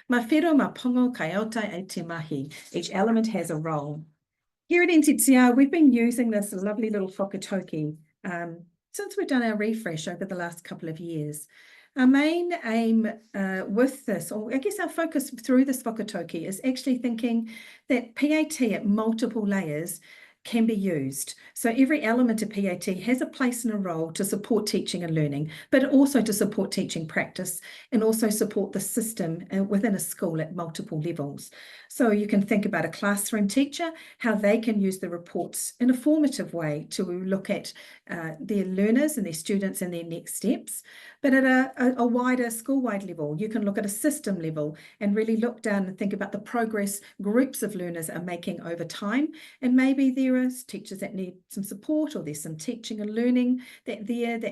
Ma whiro ma pongo kai autai e te mahi. Each element has a role. Here at NZCER, we've been using this lovely little whakatauki since we've done our refresh over the last couple of years. Our main aim with this, or I guess our focus through this whakatauki, is actually thinking that PAT at multiple layers can be used. So every element of PAT has a place and a role to support teaching and learning, but also to support teaching practice and also support the system within a school at multiple levels. So you can think about a classroom teacher, how they can use the reports in a formative way to look at their learners and their students and their next steps. But at a wider school-wide level, you can look at a system level and really look down and think about the progress groups of learners are making over time. And maybe there are teachers that need some support, or there's some teaching and learning that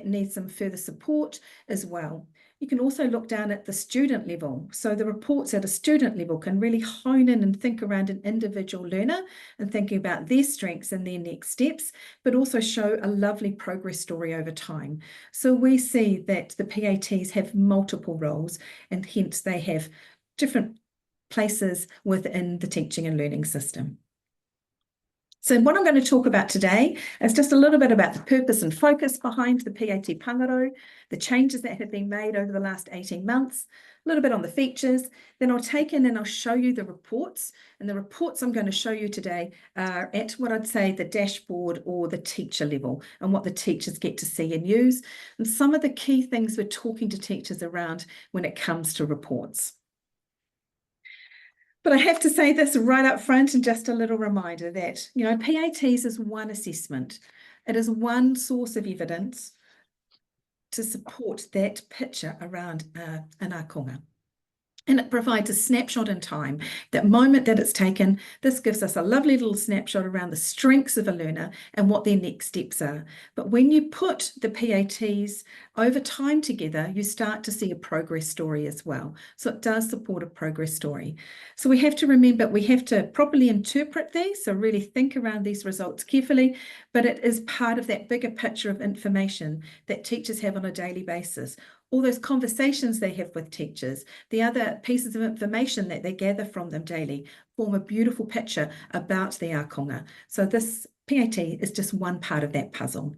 needs some further support as well. You can also look down at the student level. So the reports at a student level can really hone in and think around an individual learner and thinking about their strengths and their next steps, but also show a lovely progress story over time. So we see that the PATs have multiple roles, and hence they have different places within the teaching and learning system. So what I'm going to talk about today is just a little bit about the purpose and focus behind the PAT Pāngarau, the changes that have been made over the last 18 months, a little bit on the features. Then I'll take in and I'll show you the reports. And the reports I'm going to show you today are at what I'd say the dashboard or the teacher level, and what the teachers get to see and use, and some of the key things we're talking to teachers around when it comes to reports. But I have to say this right up front, and just a little reminder that, PATs is one assessment. It is one source of evidence to support that picture around an ākonga. And it provides a snapshot in time, that moment that it's taken. This gives us a lovely little snapshot around the strengths of a learner and what their next steps are. But when you put the PATs over time together, you start to see a progress story as well. So it does support a progress story. So we have to remember, we have to properly interpret these, so really think around these results carefully, but it is part of that bigger picture of information that teachers have on a daily basis. All those conversations they have with teachers, the other pieces of information that they gather from them daily, form a beautiful picture about the ākonga. So this PAT is just one part of that puzzle.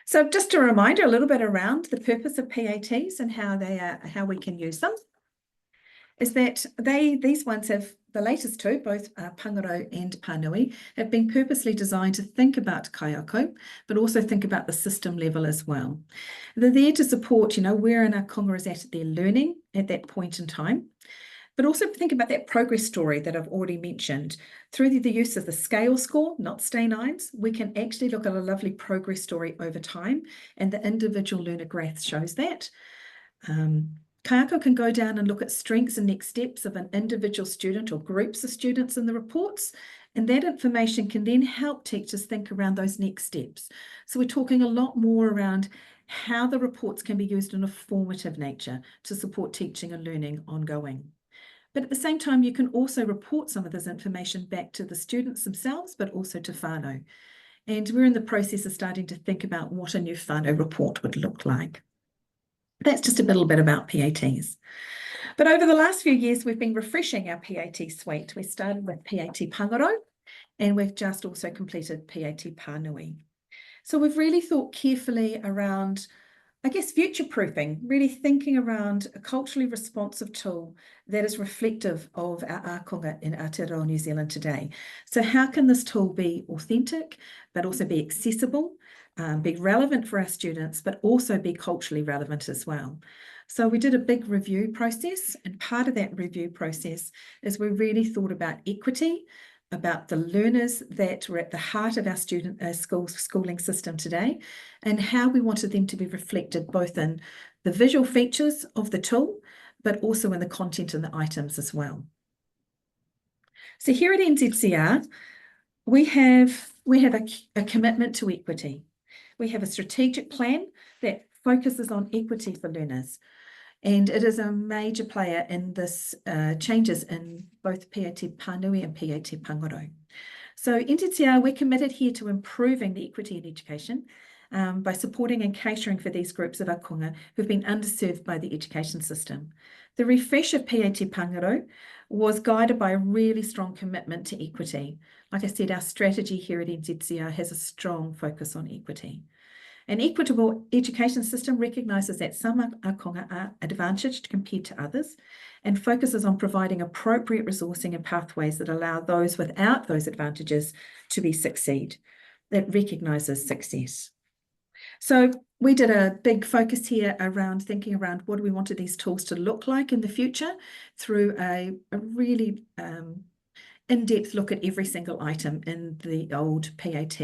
So just a reminder, a little bit around the purpose of PATs and how we can use them, is that these ones have, the latest two, both Pāngarau and Pānui, have been purposely designed to think about kaiako, but also think about the system level as well. They're there to support, where an ākonga is at their learning at that point in time, but also think about that progress story that I've already mentioned. Through the use of the scale score, not stay nines, we can actually look at a lovely progress story over time, and the individual learner graph shows that. Kaiako can go down and look at strengths and next steps of an individual student or groups of students in the reports, and that information can then help teachers think around those next steps. So we're talking a lot more around how the reports can be used in a formative nature to support teaching and learning ongoing. But at the same time, you can also report some of this information back to the students themselves, but also to whānau. And we're in the process of starting to think about what a new whānau report would look like. That's just a little bit about PATs. But over the last few years, we've been refreshing our PAT suite. We started with PAT Pāngarau, and we've just also completed PAT Pānui. So we've really thought carefully around, I guess, future-proofing, really thinking around a culturally responsive tool that is reflective of our ākonga in Aotearoa New Zealand today. So how can this tool be authentic, but also be accessible, be relevant for our students, but also be culturally relevant as well? So we did a big review process, and part of that review process is we really thought about equity, about the learners that were at the heart of our schooling system today, and how we wanted them to be reflected both in the visual features of the tool, but also in the content and the items as well. So here at NZCER, we have a commitment to equity. We have a strategic plan that focuses on equity for learners, and it is a major player in this changes in both PAT Pānui and PAT Pāngarau. So NZCER, we're committed here to improving the equity in education, by supporting and catering for these groups of akonga who've been underserved by the education system. The refresh of PAT Pāngarau was guided by a really strong commitment to equity. Like I said, our strategy here at NZCER has a strong focus on equity. An equitable education system recognises that some akonga are advantaged compared to others and focuses on providing appropriate resourcing and pathways that allow those without those advantages to succeed. That recognises success. So we did a big focus here around thinking around what do we wanted these tools to look like in the future through a really in-depth look at every single item in the old PAT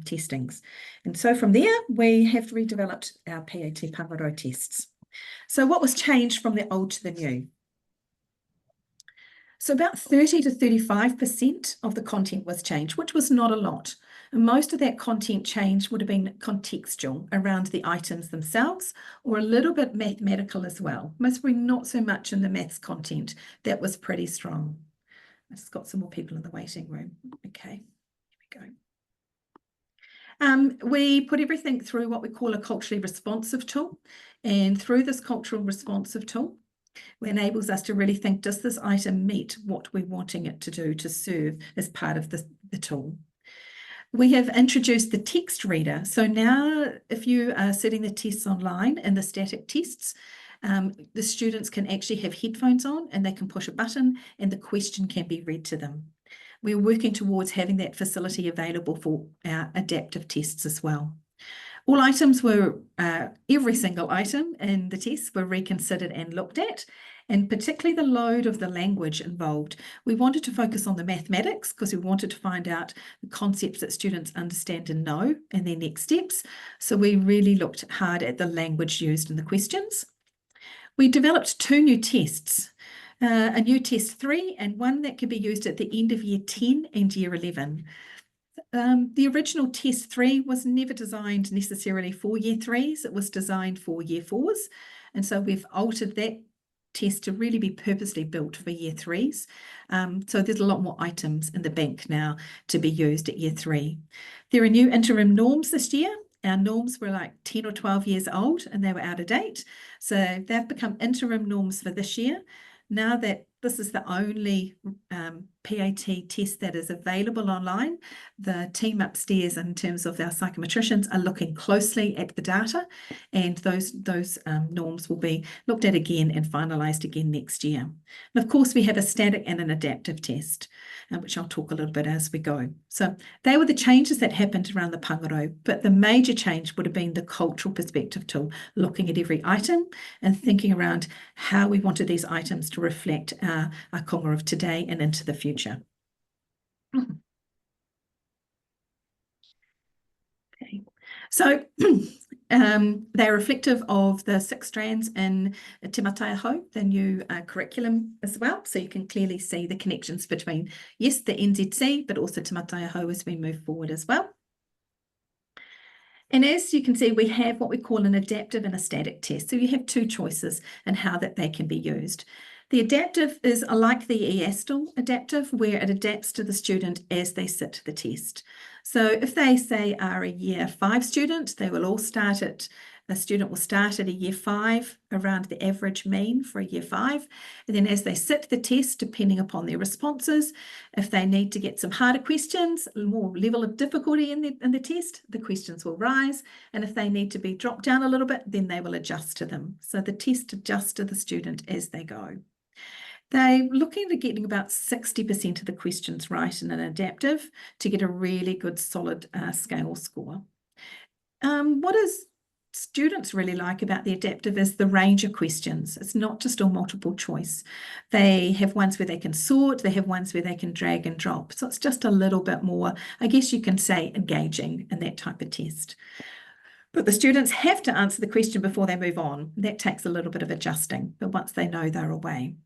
testings. And so from there, we have redeveloped our PAT Pāngarau tests. So what was changed from the old to the new? So about 30 to 35% of the content was changed, which was not a lot. And most of that content change would have been contextual around the items themselves, or a little bit mathematical as well. Mostly not so much in the maths content. That was pretty strong. I just got some more people in the waiting room. Okay, here we go. We put everything through what we call a culturally responsive tool. And through this cultural responsive tool, it enables us to really think, does this item meet what we're wanting it to do, to serve as part of the tool? We have introduced the text reader. So now if you are setting the tests online and the static tests, the students can actually have headphones on and they can push a button and the question can be read to them. We're working towards having that facility available for our adaptive tests as well. All items were, every single item in the tests were reconsidered and looked at, and particularly the load of the language involved. We wanted to focus on the mathematics because we wanted to find out the concepts that students understand and know and their next steps. So we really looked hard at the language used in the questions. We developed 2 new tests, a new test 3 and one that can be used at the end of year 10 and year 11. The original test 3 was never designed necessarily for year 3s, it was designed for year 4s. And so we've altered that test to really be purposely built for year 3s. So there's a lot more items in the bank now to be used at year 3. There are new interim norms this year. Our norms were like 10 or 12 years old and they were out of date. So they've become interim norms for this year. Now that this is the only PAT test that is available online, the team upstairs in terms of our psychometricians are looking closely at the data, and those norms will be looked at again and finalised again next year. And of course, we have a static and an adaptive test, which I'll talk a little bit as we go. So they were the changes that happened around the Pāngarau, but the major change would have been the cultural perspective tool, looking at every item and thinking around how we wanted these items to reflect our akonga of today and into the future. Okay. So they're reflective of the 6 strands in Te Mātaiaho, the new curriculum as well. So you can clearly see the connections between, yes, the NZC, but also Te Mātaiaho as we move forward as well. And as you can see, we have what we call an adaptive and a static test. So you have 2 choices in how that they can be used. The adaptive is like the EASTL adaptive, where it adapts to the student as they sit the test. So if they say are a year 5 student, they will all start at, a student will start at a year 5 around the average mean for a year 5. And then as they sit the test, depending upon their responses, if they need to get some harder questions, more level of difficulty in the test, the questions will rise. And if they need to be dropped down a little bit, then they will adjust to them. So the test adjusts to the student as they go. They're looking at getting about 60% of the questions right in an adaptive to get a really good solid scale score. What is students really like about the adaptive is the range of questions. It's not just all multiple choice. They have ones where they can sort, they have ones where they can drag and drop. So it's just a little bit more, I guess you can say, engaging in that type of test. But the students have to answer the question before they move on. That takes a little bit of adjusting, but once they know they're away.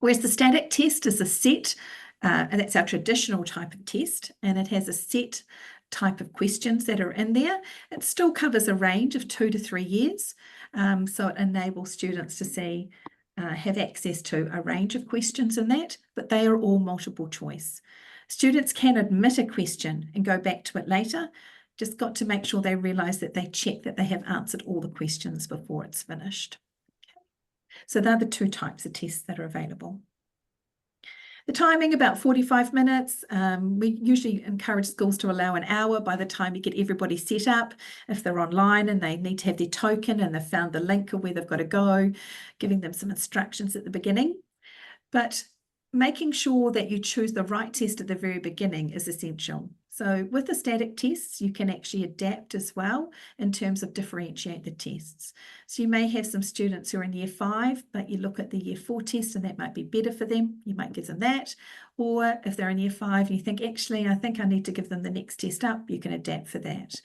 Whereas the static test is a set, and that's our traditional type of test, and it has a set type of questions that are in there. It still covers a range of 2 to 3 years, so it enables students to see, have access to a range of questions in that, but they are all multiple choice. Students can admit a question and go back to it later. Just got to make sure they realise that they check that they have answered all the questions before it's finished. Okay. So they're the two types of tests that are available. The timing, about 45 minutes. We usually encourage schools to allow an hour by the time you get everybody set up. If they're online and they need to have their token and they've found the link of where they've got to go, giving them some instructions at the beginning. But making sure that you choose the right test at the very beginning is essential. So with the static tests, you can actually adapt as well in terms of differentiate the tests. So you may have some students who are in year 5, but you look at the year 4 test and that might be better for them. You might give them that. Or if they're in year 5 and you think, actually, I think I need to give them the next test up, you can adapt for that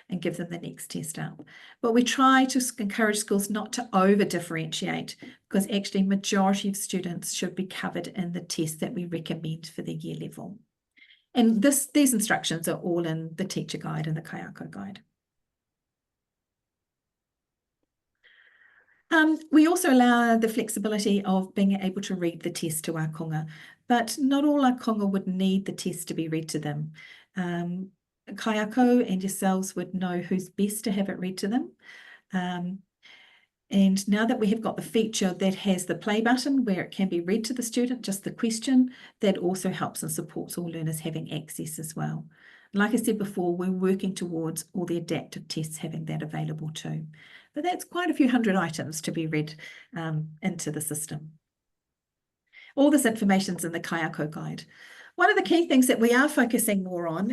and give them the next test up. But we try to encourage schools not to over differentiate, because actually majority of students should be covered in the test that we recommend for the year level. And these instructions are all in the teacher guide and the Kaiako guide. We also allow the flexibility of being able to read the test to our konga, but not all our konga would need the test to be read to them. Kaiako and yourselves would know who's best to have it read to them. And now that we have got the feature that has the play button where it can be read to the student, just the question, that also helps and supports all learners having access as well. Like I said before, we're working towards all the adaptive tests having that available too. But that's quite a few hundred items to be read into the system. All this information's in the Kaiako guide. One of the key things that we are focusing more on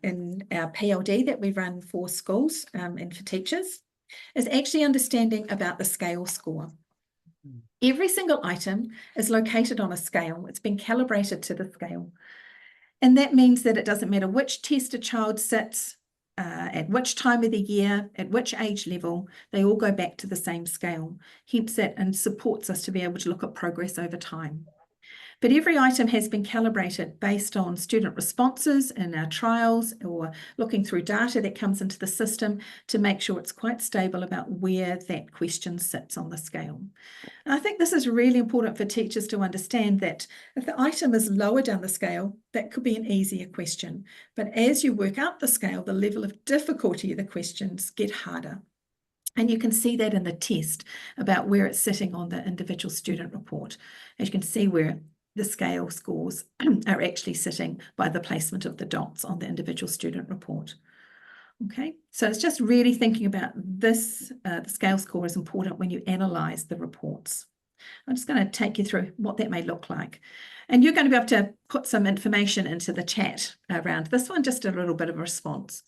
in our PLD that we run for schools and for teachers is actually understanding about the scale score. Every single item is located on a scale. It's been calibrated to the scale. And that means that it doesn't matter which test a child sits, at which time of the year, at which age level, they all go back to the same scale. Hence it and supports us to be able to look at progress over time. But every item has been calibrated based on student responses in our trials or looking through data that comes into the system to make sure it's quite stable about where that question sits on the scale. And I think this is really important for teachers to understand that if the item is lower down the scale, that could be an easier question. But as you work up the scale, the level of difficulty of the questions get harder. And you can see that in the test about where it's sitting on the individual student report. As you can see where the scale scores are actually sitting by the placement of the dots on the individual student report. Okay, so it's just really thinking about this, the scale score is important when you analyse the reports. I'm just going to take you through what that may look like. And you're going to be able to put some information into the chat around this one, just a little bit of a response.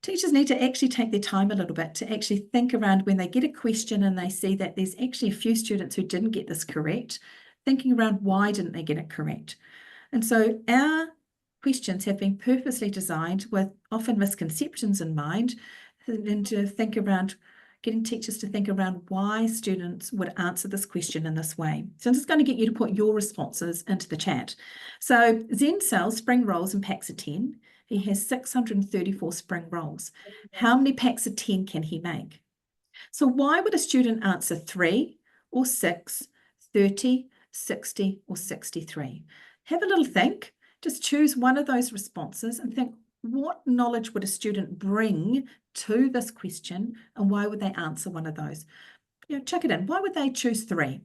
Teachers need to actually take their time a little bit to actually think around when they get a question and they see that there's actually a few students who didn't get this correct, thinking around why didn't they get it correct. And so our questions have been purposely designed with often misconceptions in mind, and to think around, getting teachers to think around why students would answer this question in this way. So I'm just going to get you to put your responses into the chat. So Zen sells spring rolls in packs of 10. He has 634 spring rolls. How many packs of 10 can he make? So why would a student answer 3 or 6, 30, 60 or 63? Have a little think. Just choose one of those responses and think, what knowledge would a student bring to this question and why would they answer one of those? You know, chuck it in. Why would they choose 3?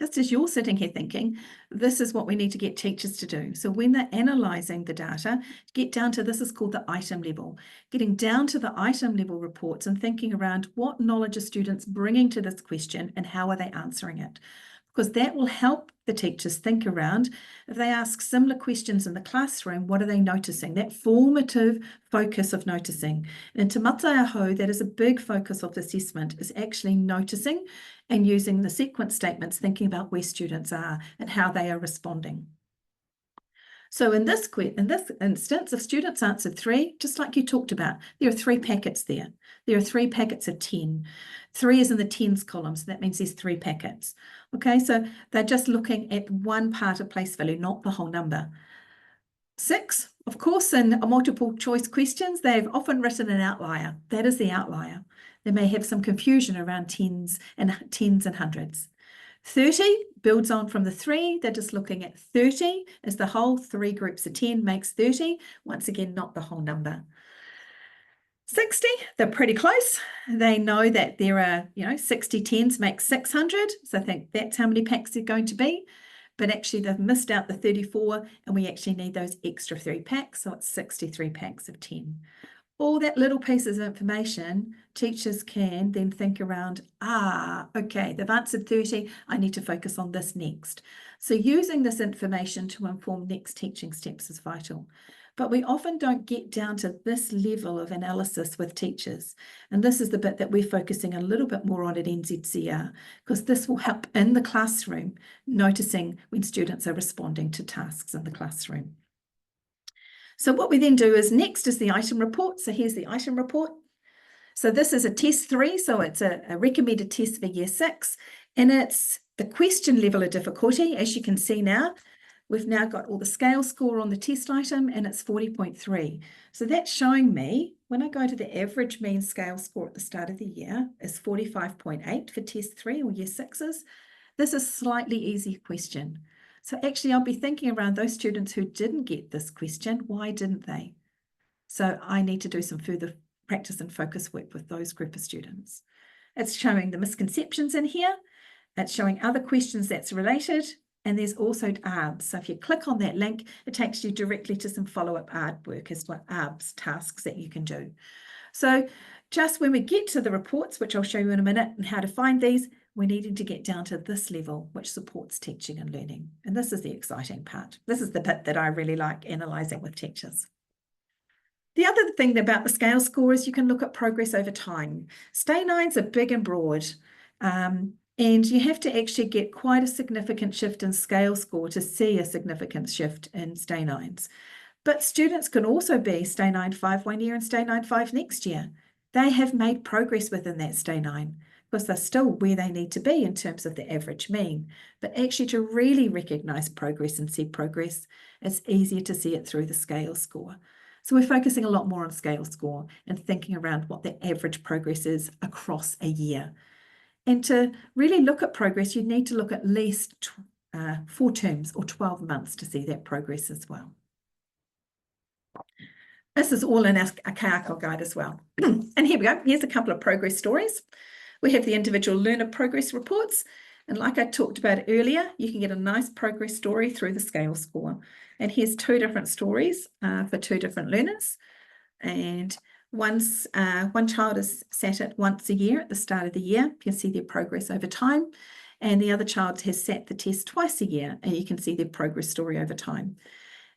Just as you're sitting here thinking, this is what we need to get teachers to do. So when they're analysing the data, get down to, this is called the item level. Getting down to the item level reports and thinking around what knowledge are students bringing to this question and how are they answering it? Because that will help the teachers think around, if they ask similar questions in the classroom, what are they noticing? That formative focus of noticing. And to Mataiaho, that is a big focus of the assessment, is actually noticing and using the sequence statements, thinking about where students are and how they are responding. So in this instance, if students answered 3, just like you talked about, there are 3 packets there. There are 3 packets of 10. 3 is in the tens column, so that means there's 3 packets. Okay, so they're just looking at one part of place value, not the whole number. 6, of course, in multiple choice questions, they've often written an outlier. That is the outlier. They may have some confusion around tens and hundreds. 30 builds on from the 3. They're just looking at 30 as the whole. 3 groups of 10 makes 30. Once again, not the whole number. 60, they're pretty close. They know that there are, 60 tens make 600. So I think that's how many packs they're going to be. But actually they've missed out the 34 and we actually need those extra 3 packs. So it's 63 packs of 10. All that little pieces of information, teachers can then think around, okay, they've answered 30, I need to focus on this next. So using this information to inform next teaching steps is vital. But we often don't get down to this level of analysis with teachers. And this is the bit that we're focusing a little bit more on at NZCER, because this will help in the classroom, noticing when students are responding to tasks in the classroom. So what we then do is next is the item report. So here's the item report. So this is a test 3, so it's a recommended test for year 6, and it's the question level of difficulty. As you can see now, we've now got all the scale score on the test item, and it's 40.3. So that's showing me, when I go to the average mean scale score at the start of the year, is 45.8 for test 3 or year 6s. This is a slightly easier question. So actually, I'll be thinking around those students who didn't get this question. Why didn't they? So I need to do some further practice and focus work with those group of students. It's showing the misconceptions in here. It's showing other questions that's related. And there's also ARBs. So if you click on that link, it takes you directly to some follow-up ARB work as well, ARBs tasks that you can do. So just when we get to the reports, which I'll show you in a minute, and how to find these, we're needing to get down to this level, which supports teaching and learning. And this is the exciting part. This is the bit that I really like analysing with teachers. The other thing about the scale score is you can look at progress over time. Stay 9s are big and broad, and you have to actually get quite a significant shift in scale score to see a significant shift in stay 9s. But students can also be stay 9 5 one year and stay 9 5 next year. They have made progress within that stay 9. Because they're still where they need to be in terms of the average mean. But actually to really recognise progress and see progress, it's easier to see it through the scale score. So we're focusing a lot more on scale score and thinking around what the average progress is across a year. And to really look at progress, you need to look at least 4 terms or 12 months to see that progress as well. This is all in our Kayako guide as well. And here we go. Here's a couple of progress stories. We have the individual learner progress reports. And like I talked about earlier, you can get a nice progress story through the scale score. And here's 2 different stories for 2 different learners. And one child is sat it once a year at the start of the year. You can see their progress over time. And the other child has sat the test twice a year, and you can see their progress story over time.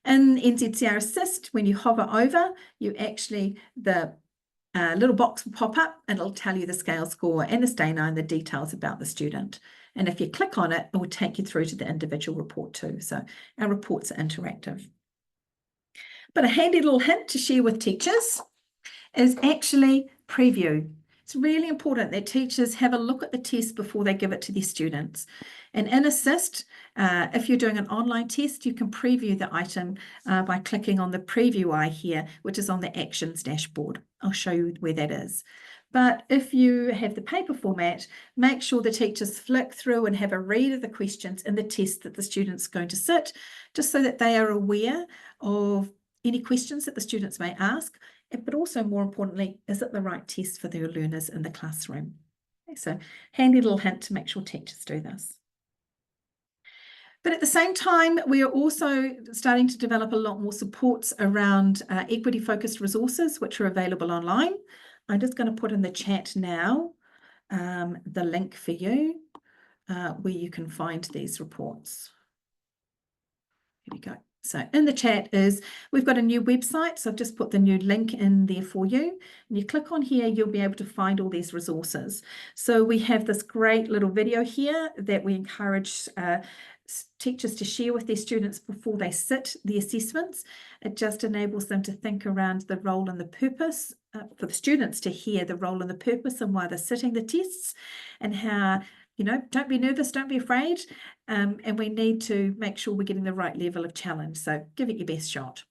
In NZCER Assist, when you hover over, you actually, the little box will pop up and it'll tell you the scale score and the stay 9, the details about the student. And if you click on it, it will take you through to the individual report too. So our reports are interactive. But a handy little hint to share with teachers is actually preview. It's really important that teachers have a look at the test before they give it to their students. And in Assist, if you're doing an online test, you can preview the item by clicking on the preview eye here, which is on the actions dashboard. I'll show you where that is. But if you have the paper format, make sure the teachers flick through and have a read of the questions in the test that the student's going to sit, just so that they are aware of any questions that the students may ask, but also more importantly, is it the right test for their learners in the classroom? Okay, so handy little hint to make sure teachers do this. But at the same time, we are also starting to develop a lot more supports around equity-focused resources, which are available online. I'm just going to put in the chat now the link for you where you can find these reports. Here we go. So in the chat we've got a new website. So I've just put the new link in there for you. And you click on here, you'll be able to find all these resources. So we have this great little video here that we encourage teachers to share with their students before they sit the assessments. It just enables them to think around the role and the purpose for the students to hear the role and the purpose and why they're sitting the tests, and how, don't be nervous, don't be afraid. And we need to make sure we're getting the right level of challenge. So give it your best shot.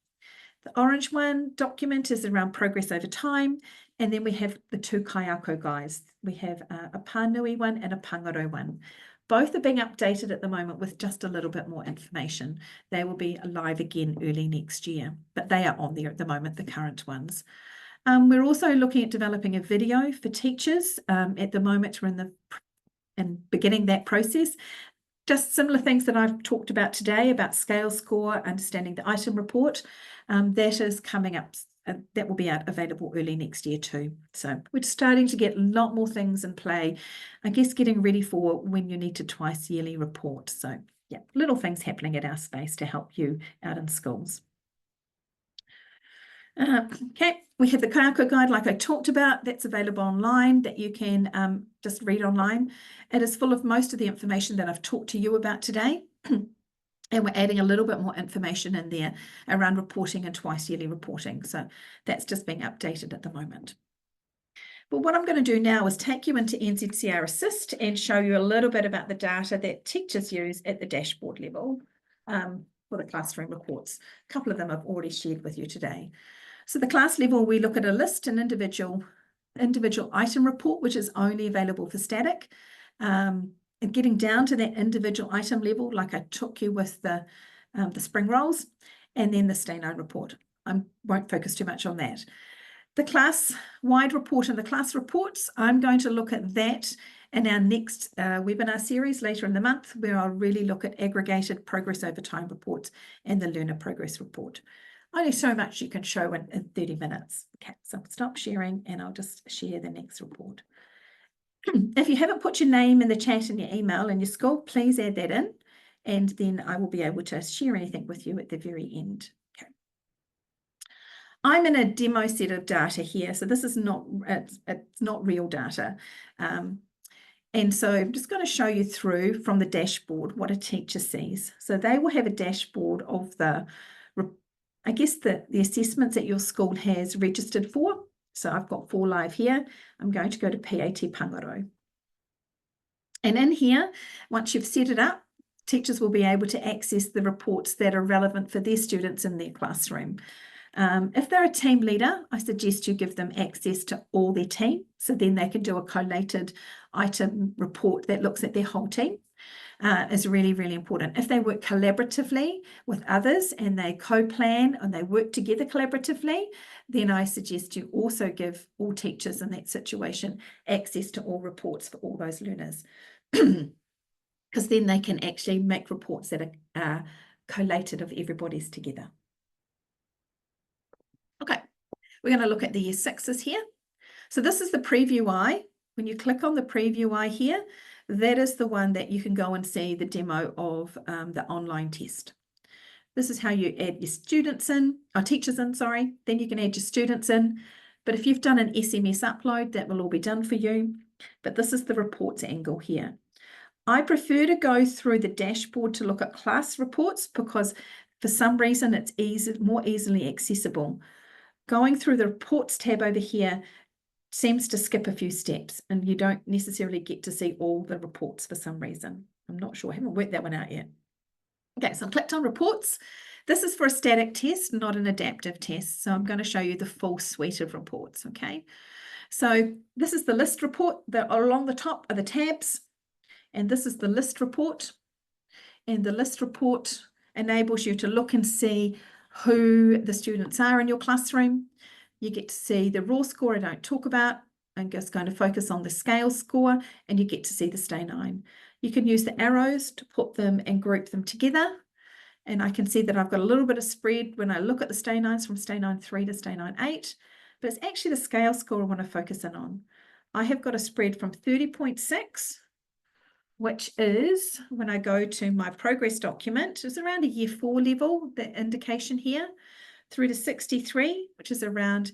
The orange one document is around progress over time. And then we have the two kaiako guides. We have a Pānui one and a Pāngarau one. Both are being updated at the moment with just a little bit more information. They will be live again early next year, but they are on there at the moment, the current ones. We're also looking at developing a video for teachers. At the moment, we're in beginning that process. Just similar things that I've talked about today about scale score, understanding the item report. That is coming up. That will be available early next year too. So we're starting to get a lot more things in play, I guess getting ready for when you need to twice yearly report. So yeah, little things happening at our space to help you out in schools. Okay, we have the kaiako guide like I talked about. That's available online that you can just read online. It is full of most of the information that I've talked to you about today. And we're adding a little bit more information in there around reporting and twice yearly reporting. So that's just being updated at the moment. But what I'm going to do now is take you into NZCER Assist and show you a little bit about the data that teachers use at the dashboard level for the classroom reports. A couple of them I've already shared with you today. So the class level, we look at a list, an individual item report, which is only available for static. And getting down to that individual item level, like I took you with the spring rolls, and then the stay-nine report. I won't focus too much on that. The class-wide report and the class reports, I'm going to look at that in our next webinar series later in the month, where I'll really look at aggregated progress over time reports and the learner progress report. Only so much you can show in 30 minutes. Okay, so I'll stop sharing and I'll just share the next report. If you haven't put your name in the chat and your email and your school, please add that in, and then I will be able to share anything with you at the very end. Okay. I'm in a demo set of data here, so this is not, it's not real data. And so I'm just going to show you through from the dashboard what a teacher sees. So they will have a dashboard of the, I guess, the assessments that your school has registered for. So I've got 4 live here. I'm going to go to PAT Pāngarau. And in here, once you've set it up, teachers will be able to access the reports that are relevant for their students in their classroom. If they're a team leader, I suggest you give them access to all their team, so then they can do a collated item report that looks at their whole team. Is really, really important. If they work collaboratively with others and they co-plan and they work together collaboratively, then I suggest you also give all teachers in that situation access to all reports for all those learners, because then they can actually make reports that are collated of everybody's together. Okay, we're going to look at the year 6s here. So this is the preview eye. When you click on the preview eye here, that is the one that you can go and see the demo of the online test. This is how you add your students in, or teachers in, sorry. Then you can add your students in. But if you've done an SMS upload, that will all be done for you. But this is the reports angle here. I prefer to go through the dashboard to look at class reports because for some reason it's more easily accessible. Going through the reports tab over here seems to skip a few steps and you don't necessarily get to see all the reports for some reason. I'm not sure, I haven't worked that one out yet. Okay, so I've clicked on reports. This is for a static test, not an adaptive test. So I'm going to show you the full suite of reports, okay? So this is the list report. Along the top are the tabs, and this is the list report. And the list report enables you to look and see who the students are in your classroom. You get to see the raw score I don't talk about. I'm just going to focus on the scale score, and you get to see the stay 9. You can use the arrows to put them and group them together. And I can see that I've got a little bit of spread when I look at the stay 9s from stay 9-3 to stay 9-8, but it's actually the scale score I want to focus in on. I have got a spread from 30.6, which is, when I go to my progress document, is around a year 4 level, the indication here, through to 63, which is around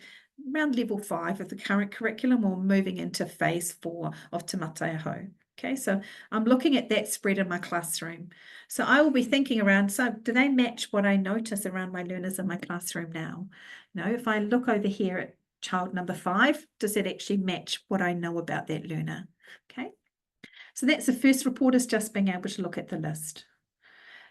level 5 of the current curriculum, or moving into phase 4 of Te Mataeho. Okay, so I'm looking at that spread in my classroom. So I will be thinking around, so do they match what I notice around my learners in my classroom now? You know, if I look over here at child number 5, does it actually match what I know about that learner? Okay, so that's the first report, is just being able to look at the list.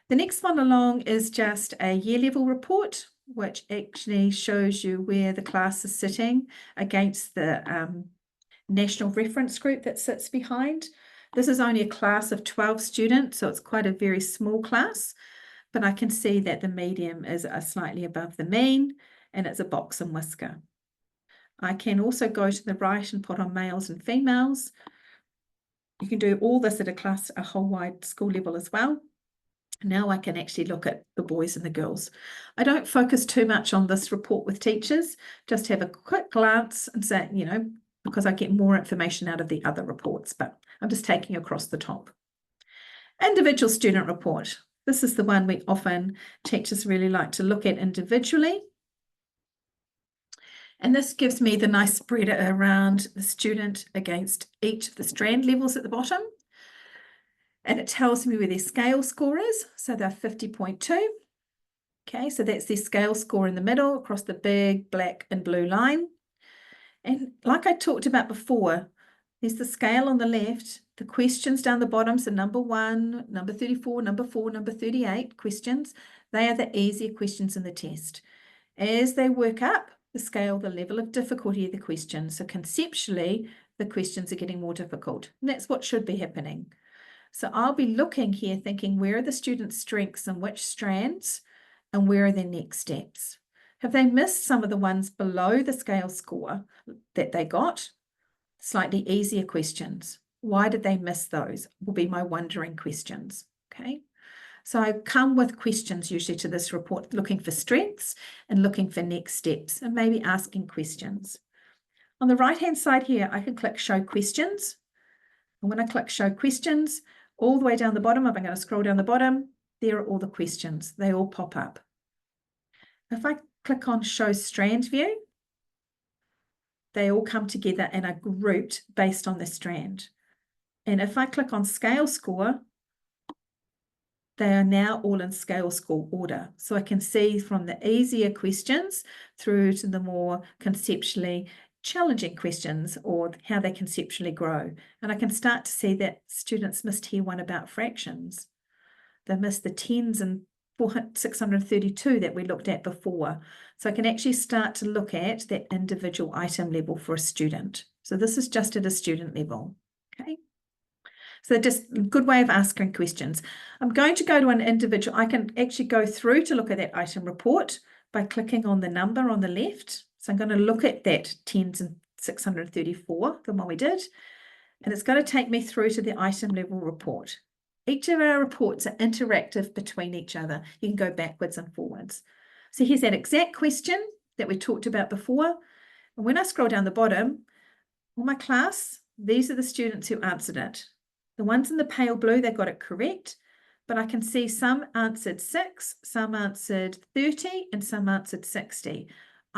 The next one along is just a year level report. which actually shows you where the class is sitting against the national reference group that sits behind. This is only a class of 12 students, so it's quite a very small class, but I can see that the medium is slightly above the mean, and it's a box and whisker. I can also go to the right and put on males and females. You can do all this at a whole wide school level as well. Now I can actually look at the boys and the girls. I don't focus too much on this report with teachers, just have a quick glance and say, because I get more information out of the other reports, but I'm just taking across the top. Individual student report. This is the one teachers really like to look at individually. And this gives me the nice spread around the student against each of the strand levels at the bottom. And it tells me where their scale score is. So they're 50.2. Okay, so that's their scale score in the middle across the big black and blue line. And like I talked about before, there's the scale on the left, the questions down the bottom, so number 1, number 34, number 4, number 38 questions. They are the easier questions in the test. As they work up the scale, the level of difficulty of the questions. So conceptually, the questions are getting more difficult. And that's what should be happening. So I'll be looking here thinking, where are the students' strengths and which strands, and where are their next steps? Have they missed some of the ones below the scale score that they got? Slightly easier questions. Why did they miss those? Will be my wondering questions. Okay. So I come with questions usually to this report, looking for strengths and looking for next steps, and maybe asking questions. On the right-hand side here, I can click Show Questions. And when I click Show Questions, all the way down the bottom, I'm going to scroll down the bottom, there are all the questions. They all pop up. If I click on Show Strand View, they all come together and are grouped based on the strand. And if I click on Scale Score, they are now all in scale score order. So I can see from the easier questions through to the more conceptually challenging questions, or how they conceptually grow. And I can start to see that students missed here one about fractions. They missed the tens and 632 that we looked at before. So I can actually start to look at that individual item level for a student. So this is just at a student level. Okay. So just a good way of asking questions. I'm going to go to an individual. I can actually go through to look at that item report by clicking on the number on the left. So I'm going to look at that tens and 634, the one we did, and it's going to take me through to the item level report. Each of our reports are interactive between each other. You can go backwards and forwards. So here's that exact question that we talked about before. And when I scroll down the bottom, all my class, these are the students who answered it. The ones in the pale blue, they got it correct, but I can see some answered 6, some answered 30, and some answered 60.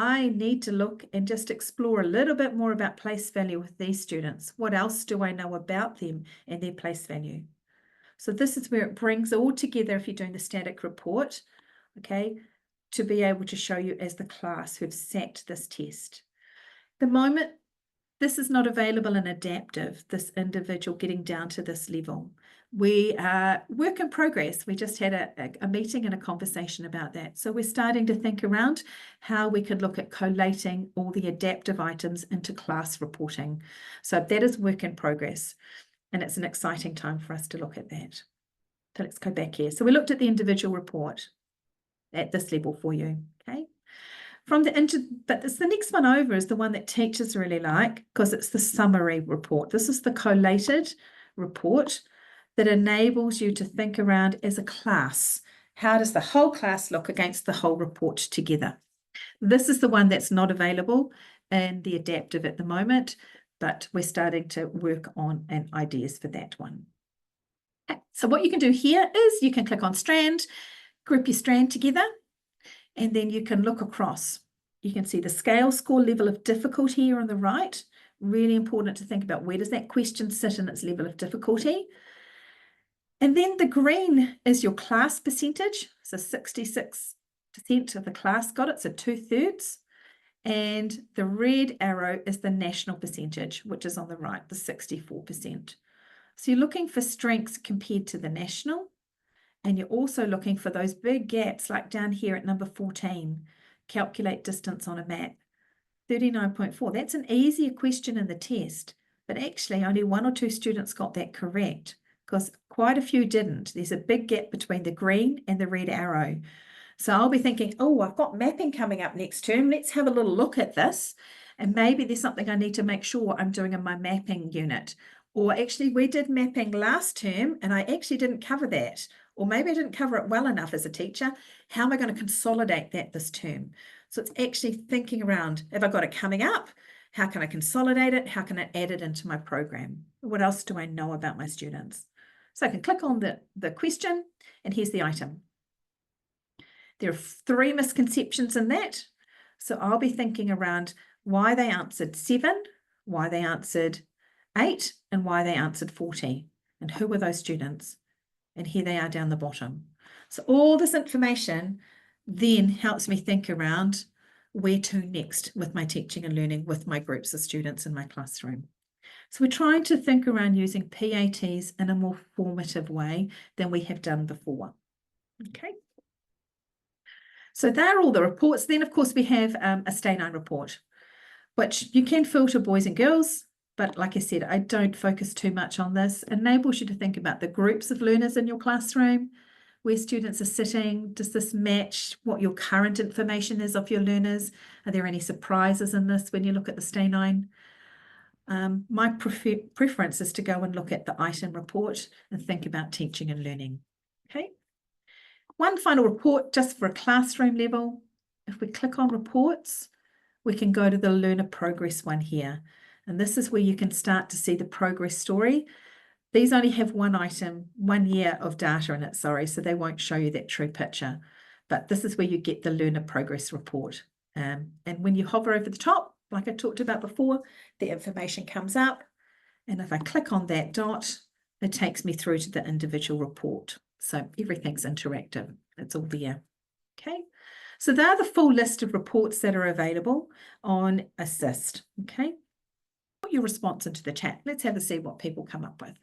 I need to look and just explore a little bit more about place value with these students. What else do I know about them and their place value? So this is where it brings all together if you're doing the static report, okay, to be able to show you as the class who've sat this test. The moment this is not available in adaptive, this individual getting down to this level. We are work in progress. We just had a meeting and a conversation about that. So we're starting to think around how we could look at collating all the adaptive items into class reporting. So that is work in progress. And it's an exciting time for us to look at that. So let's go back here. So we looked at the individual report at this level for you, okay? But the next one over is the one that teachers really like, because it's the summary report. This is the collated report that enables you to think around as a class. How does the whole class look against the whole report together? This is the one that's not available in the adaptive at the moment, but we're starting to work on ideas for that one. Okay, so what you can do here is you can click on strand, group your strand together, and then you can look across. You can see the scale score level of difficulty here on the right. Really important to think about, where does that question sit in its level of difficulty? And then the green is your class percentage. So 66% of the class got it, so 2/3. And the red arrow is the national percentage, which is on the right, the 64%. So you're looking for strengths compared to the national, And you're also looking for those big gaps, like down here at number 14, calculate distance on a map. 39.4, that's an easier question in the test, but actually only 1 or 2 students got that correct because quite a few didn't. There's a big gap between the green and the red arrow. So I'll be thinking, oh, I've got mapping coming up next term. Let's have a little look at this. And maybe there's something I need to make sure I'm doing in my mapping unit. Or actually, we did mapping last term and I actually didn't cover that. Or maybe I didn't cover it well enough as a teacher. How am I going to consolidate that this term? So it's actually thinking around, have I got it coming up? How can I consolidate it? How can I add it into my program? What else do I know about my students? So I can click on the question and here's the item. There are 3 misconceptions in that. So I'll be thinking around why they answered 7, why they answered 8, and why they answered 40. And who were those students? And here they are down the bottom. So all this information then helps me think around where to next with my teaching and learning with my groups of students in my classroom. So we're trying to think around using PATs in a more formative way than we have done before. Okay. So they're all the reports. Then, of course, we have a Stay 9 report, which you can filter boys and girls. But like I said, I don't focus too much on this. It enables you to think about the groups of learners in your classroom, where students are sitting. Does this match what your current information is of your learners? Are there any surprises in this when you look at the Stay 9? My preference is to go and look at the item report and think about teaching and learning. Okay. One final report just for a classroom level. If we click on reports, we can go to the learner progress one here. And this is where you can start to see the progress story. These only have one item, 1 year of data in it, sorry, so they won't show you that true picture. But this is where you get the learner progress report. And when you hover over the top, like I talked about before, the information comes up. And if I click on that dot, it takes me through to the individual report. So everything's interactive. It's all there. Okay. So they're the full list of reports that are available on Assist. Okay. Put your response into the chat. Let's have a see what people come up with.